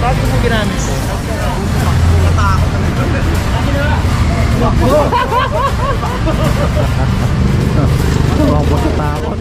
Bago mo ginamit ko. Natakot na nito. Huwag mo sa takot.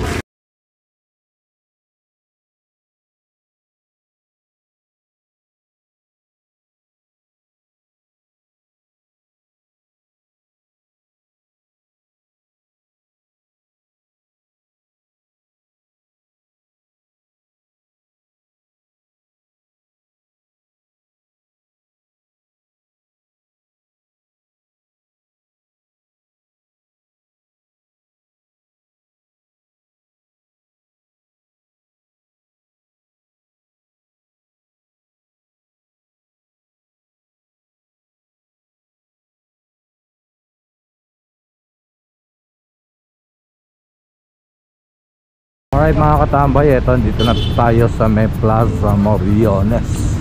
Alright mga katambay, eto dito na tayo sa may Plaza Moriones.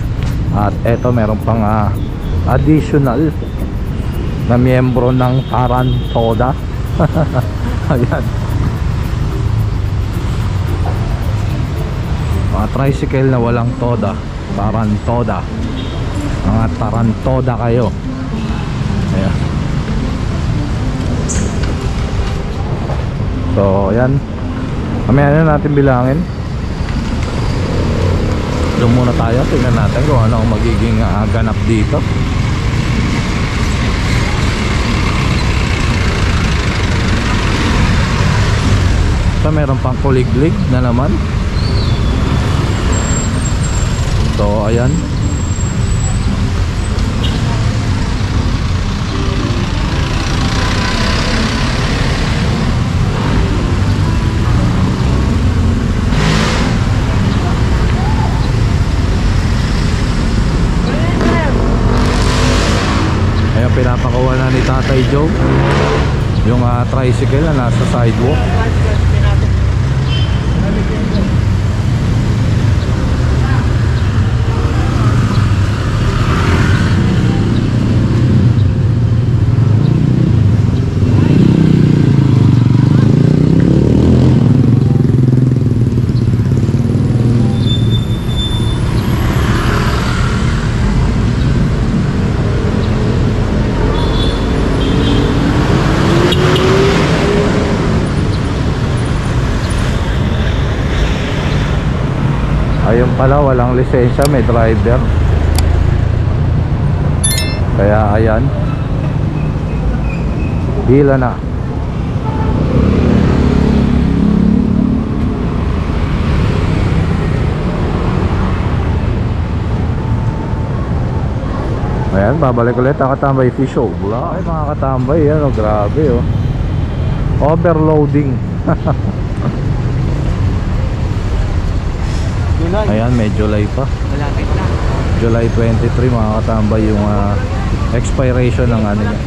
At eto meron pang additional na miyembro ng Tarantoda. Ayan, mga tricycle na walang toda, Tarantoda. Mga Tarantoda kayo. Ayan. So ayan, mamaya na natin bilangin. Doon muna tayo, tingnan natin kung ano ang magiging ganap dito. So meron pang kuliglig na naman. So ayan, ayan, pinapakawa na ni Tatay Joe yung tricycle na nasa sidewalk. Ayun pala, walang lisensya, may driver. Kaya ayan, hila na. Ayan, babalik ulit ang Katambay Fish Show. Ay mga katambay, yan o, grabe o. Overloading. Ayan, may July pa. July 23 mga katambay yung expiration ng ano niya,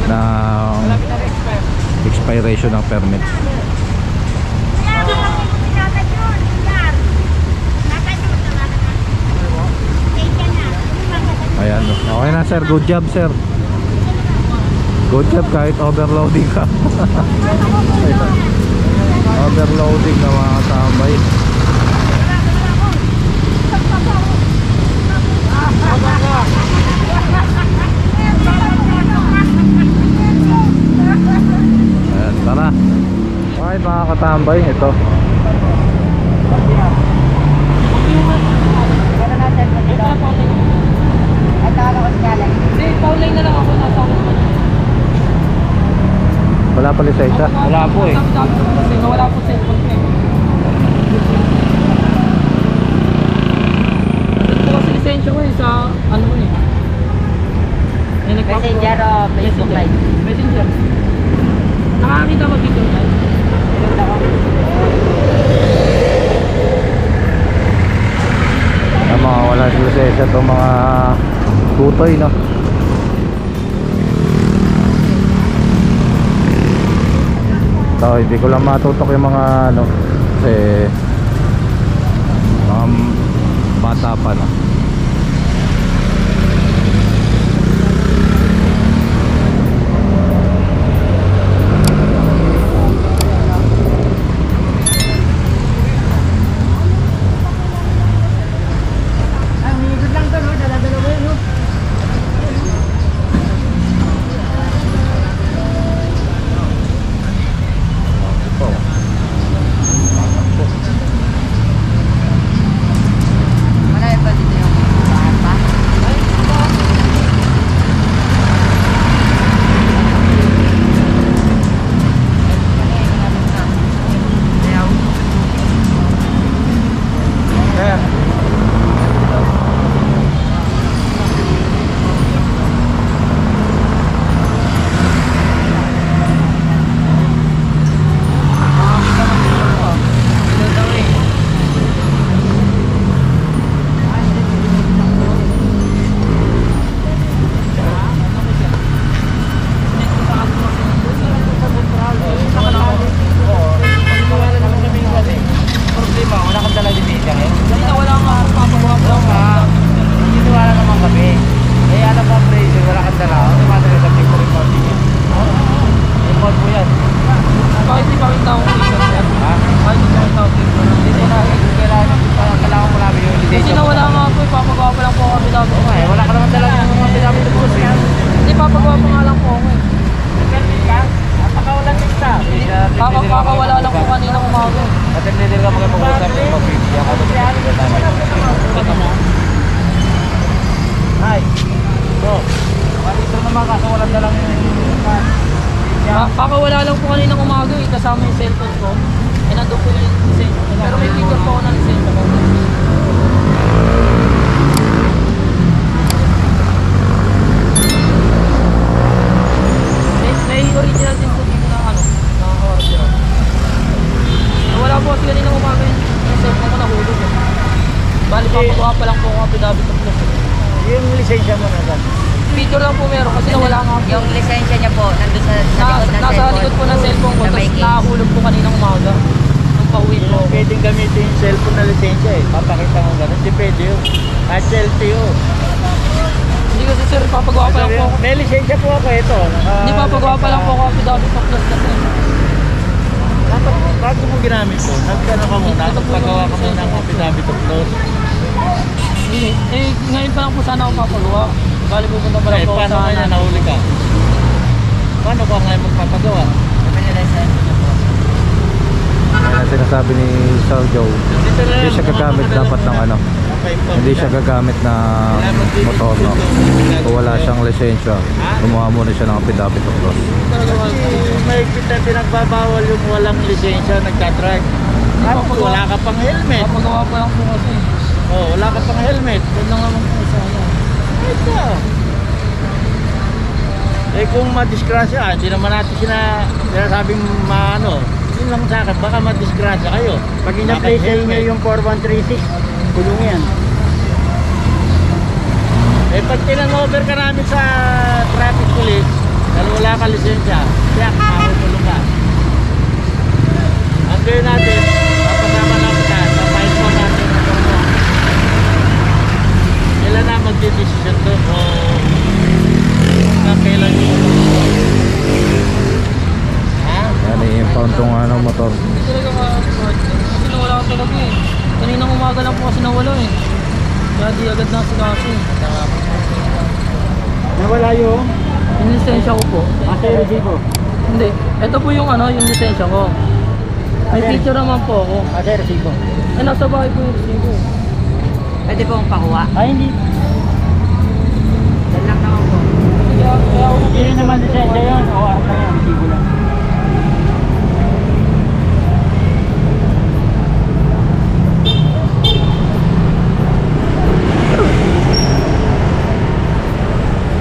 ng expiration ng permit. Ayan, okay na sir, good job sir. Good job kahit overloading ka. Overloading na mga katambay. Ayan, tara. Okay mga katambay, ito. Wala pa lisensya? Wala po eh. Wala po cellphone ko eh. Ito kasi lisensya ko eh sa ano mo eh. Messenger o Facebook Live? Messenger. Nakakita mo video live? Ang mga wala sa lisensya itong mga tutoy, no? So, hindi ko lang matutok yung mga ano, kasi bata pa na. Ang higod lang to. lisensya ngayon? Kasi wala nga ako papagawa ko lang nga. Naniniwala naman kami. Eh, alam mo, appraisal, wala kang dala. Ano ba talaga sa paper reporting yan? Report mo yan. Bakit di pa kita akong picture, sir? Ha? Bakit di pa kita akong picture? Hindi ko na, kailangan mo namin yung Kasi lisensya. nawala nga po, ipapagawa pa lang po kami dati. Eh, wala ka naman dala ng mga pinamit ng boss yan. Hindi, papagawa pa nga lang po ako eh. Nag-permit ka? Napakawalan kita. Kakawala lang po kanina umaga. At nagdidil ka mag-usap ng mag-video. Ako namin. Hi. So, ito naman kaso walang dalang Kakawala lang po kanina umaga eh, kasama yung cellphone ko. Eh, nandun po yung lisensya ko. Pero may picture po ako ng lisensya ko. May original din po dito na ano, na original. Wala po kasi kanina umaga yung cellphone ko nahulog eh. Bali, papagawa pa lang po ako affidavit of loss. yung lisensya mo na dyan. Picture lang po meron kasi nawala nga po. Yung lisensya niya po, nandun sa likod ng Nasa cellphone. likod po ng cellphone ko, na may tapos case. nakahulog po kaninang umaga. Nung pauwi po. Yung pwedeng gamitin yung cellphone na lisensya eh. Papakita mo gano'n. Hindi pwede yun. At LTO. Hindi kasi sir, papagawa pa lang po ako. May lisensya po ako ito. Hindi papagawa pa lang po ako affidavit of loss kasi. Dapat bago mo ginamit to, nagkano ka muna, pagawa ka muna ng affidavit of loss. Hindi. Eh, ngayon pa lang po sana ako papagawa. Bali pupunta pa lang Eh, po ako paano sa nga yan, nahuli ka? Paano ka ngayon magpapagawa? Sabi nila sa Yan ang sinasabi ni Sir Joe. Hindi siya gagamit dapat ng ano. Hindi siya gagamit na motor, no? Kung wala siyang lisensya, gumawa muna siya ng affidavit of loss. May kita pinagbabawal yung walang lisensya, nagka-track. At wala ka pang helmet. Papagawa pa lang po kasi. Oh, wala ka pang helmet. Yun lang naman po sa ano. Ito. Eh kung madisgrasya, hindi naman natin sinasabing maano. Yun lang sa akin, baka madisgrasya kayo. Pag ina-play nyo yung 4136, kulong yan. Eh pag tinang-over ka namin sa traffic police, dahil wala ka lisensya, kaya makakulong ka. Ang gawin natin, papasama namin ka, papayos pa natin ang mo. Kailan na magdidesisyon doon o kailan yun? Ha? Yan, i-impound tong ano, motor. Hindi talaga kasi nawala ko talaga eh. Kaninang umaga lang po kasi nawala eh. Kaya di agad na si kasi. Nawala yung Yung lisensya ko po. asay resibo. Hindi. Ito po yung ano, yung lisensya ko. May picture naman po ako. Asay resibo. Eh, nasa bahay po yung lisensya ko. Pwede pong pakuha. Ay hindi. Yan lang naman po. Kaya ako Hindi naman lisensya yun. O ano pa yan, resibo lang.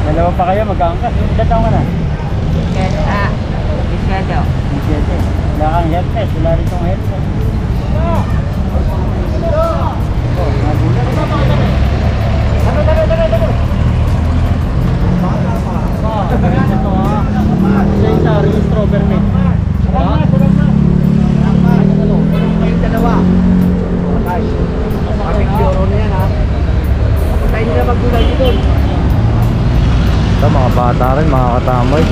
Dalawa pa kayo mag-aangkas. Ilan taon ka na? Iskado. Wala kang headset. Wala rin itong headset. Oh, nagulat. Lisensya, registro, permit. Yung dalawa. Mapicture na yan ha. Tayo nila magulay dito. Ito, mga bata rin, mga katamay.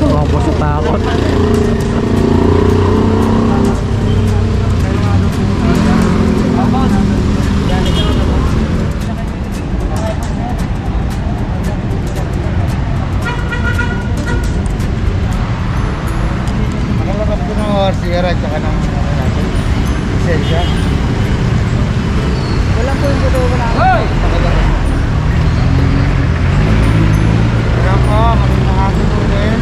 Mga po sa takot. Nakalabas ko ng RCR at saka ng lisensya. Walang po yung totoo wala. Hoy! Wala po, kami nakakit po din.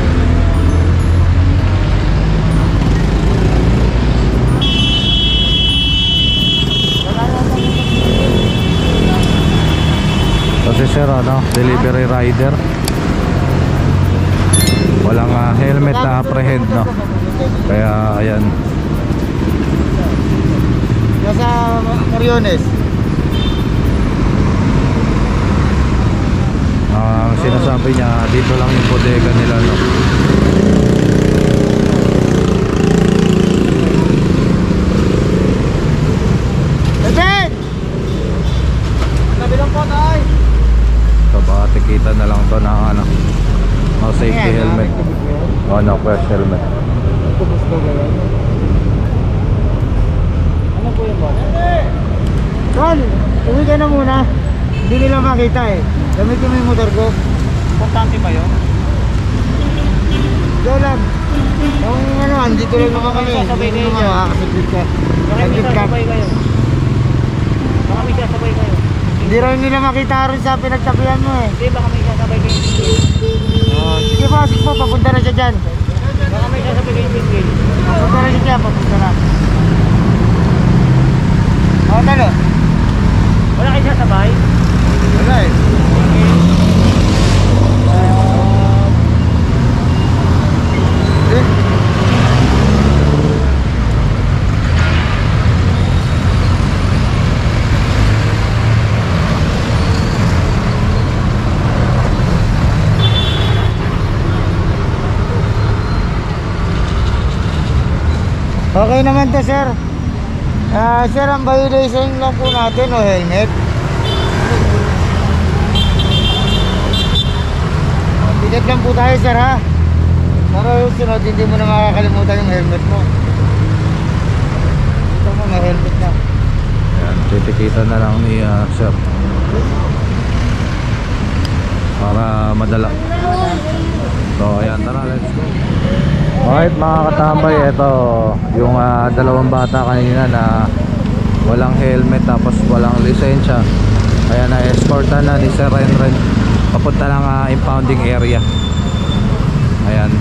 Kasi sir, ano, delivery rider. Walang helmet na apprehend, no? Kaya, ayan. Nasa Moriones. sinasabi niya dito lang yung bodega nila, no? David! Sabi lang po, tay. So baka tikita na lang to ng ano, no safety helmet. Oh, no crash helmet. Ano po yung boss? Tol, uwi ka na muna. Hindi nila makita eh. Gamitin mo yung motor ko. Importante ba yun? Diyan lang. Yung ano, andito lang naman kami. Sasabay Hindi kayo naman dyan. makakasaglit ka. Baka may Saglit ka. sasabay kayo. Baka may sasabay kayo. Hindi rin nila makita rin sa pinagtapihan mo eh. Hindi, baka may sasabay kayo. Oh, sige po, papunta na siya dyan. Baka may sasabay kayo. Papunta na siya dyan, papunta na. O, talo. Wala kayo sasabay? Wala eh. Eh? Okay naman to, sir. Sir, ang violation lang po natin o helmet. Bigat lang po tayo, sir, ha? Para yung sunod, hindi mo na makakalimutan yung helmet mo. Ito mo, may helmet na. Ayan, titikita na lang ni sir para madala. So ayan, tara, let's go. Alright mga katambay, ito yung dalawang bata kanina na walang helmet tapos walang lisensya. Kaya na-escortan na ni Sir Renren papunta ng impounding area. Ayan.